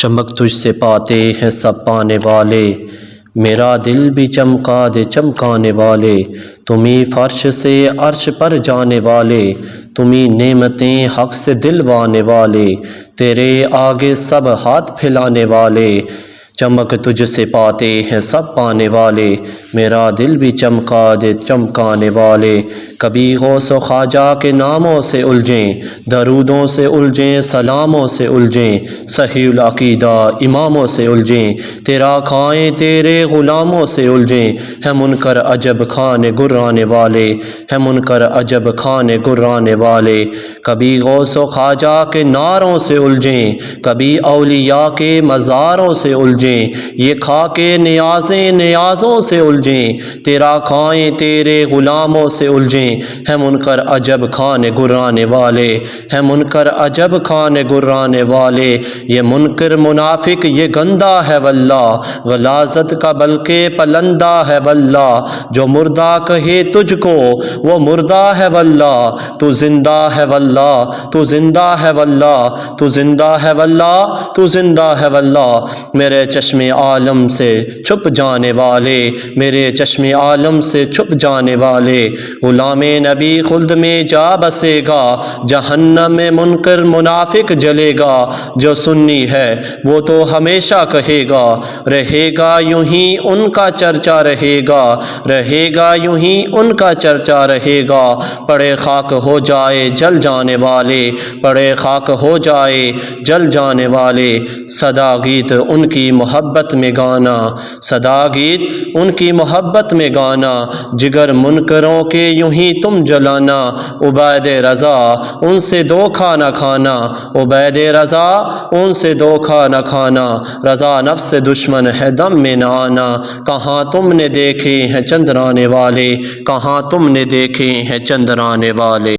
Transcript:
چمک تجھ سے پاتے ہیں سب پانے والے، میرا دل بھی چمکا دے چمکانے والے۔ تمہیں فرش سے عرش پر جانے والے، تمہیں نعمتیں حق سے دلوانے والے، تیرے آگے سب ہاتھ پھیلانے والے۔ چمک تجھ سے پاتے ہیں سب پانے والے، میرا دل بھی چمکا دے چمکانے والے۔ کبھی غوث و خواجہ کے ناموں سے الجھیں، درودوں سے الجھیں، سلاموں سے الجھیں، صحیح العقیدہ اماموں سے الجھیں، تیرا کھائیں تیرے غلاموں سے الجھیں۔ ہے منکر عجب کھانے گرانے والے، ہے منکر عجب کھانے گرانے والے۔ کبھی غوث و خواجہ کے نعروں سے الجھیں، کبھی اولیاء کے مزاروں سے الجھیں، یہ کھا کے نیازیں نیازوں سے الجھیں، تیرا کھائیں تیرے غلاموں سے الجھیں۔ ہے منکر عجب کھانے گرانے والے، ہے منکر عجب کھانے گرانے والے۔ یہ منکر منافق یہ گندہ ہے واللہ، غلاظت کا بلکہ پلندہ ہے واللہ۔ جو مردہ کہے تجھ کو وہ مردہ ہے واللہ، تو زندہ ہے واللہ، تو زندہ ہے واللہ، تو زندہ ہے واللہ، تو زندہ ہے واللہ۔ میرے چشم عالم سے چھپ جانے والے، میرے چشم عالم سے چھپ جانے والے۔ غلام نبی خلد میں جا بسے گا، جہنم میں منکر منافق جلے گا۔ جو سنی ہے وہ تو ہمیشہ کہے گا، رہے گا یوں ہی ان کا چرچا رہے گا، رہے گا یوں ہی ان کا چرچا رہے گا۔ پڑے خاک ہو جائے جل جانے والے، پڑے خاک ہو جائے جل جانے والے۔ صدا گیت ان کی محبت میں گانا، صدا گیت ان کی محبت میں گانا، جگر منکروں کے یوں ہی تم جلانا۔ عبید رضا ان سے دھوکا نہ کھانا، عبید رضا ان سے دھوکا نہ کھانا۔ رضا نفس سے دشمن ہے دم میں نہ آنا، کہاں تم نے دیکھے ہیں چندرانے والے، کہاں تم نے دیکھے ہیں چندرانے والے۔